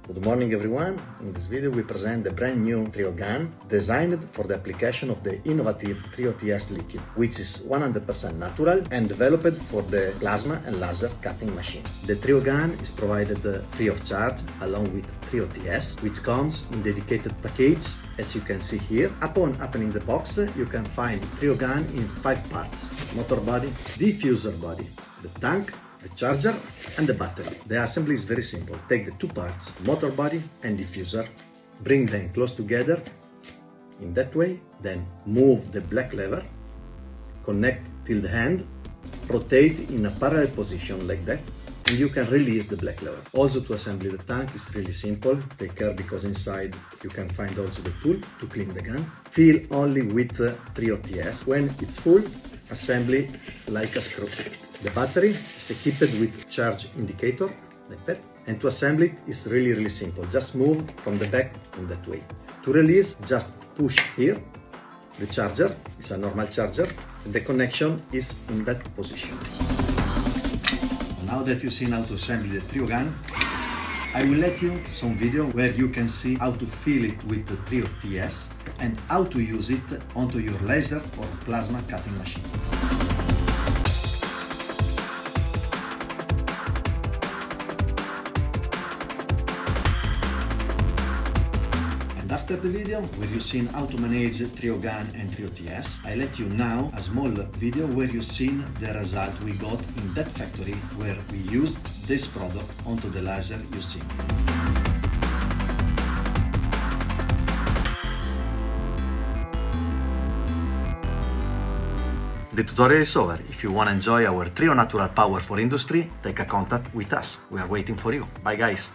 Good morning everyone. In this video we present the brand new Trio gun designed for the application of the innovative Trio TS liquid, which is 100% natural and developed for the plasma and laser cutting machine. The Trio gun is provided free of charge along with Trio TS, which comes in dedicated package as you can see here. Upon opening the box you can find Trio gun in 5 parts: motor body, diffuser body, the tank, the charger and the battery. The assembly is very simple. Take the 2 parts, motor body and diffuser, bring them close together in that way, then move the black lever, connect till the hand, rotate in a parallel position like that, and you can release the black lever. Also, to assemble the tank is really simple. Take care because inside you can find also the tool to clean the gun. Fill only with Trio TS. When it's full, assembly like a screw. The battery is equipped with charge indicator, like that. And to assemble it is really simple. Just move from the back in that way. To release, just push here. The charger is a normal charger. And the connection is in that position. Now that you've seen how to assemble the Trio gun, I will let you some video where you can see how to fill it with the Trio TS and how to use it onto your laser or plasma cutting machine. And after the video where you've seen how to manage Trio gun and Trio TS, I let you now a small video where you've seen the result we got in that factory where we used this product onto the laser you see. The tutorial is over. If you want to enjoy our Trio Natural Power for Industry, take a contact with us. We are waiting for you. Bye guys.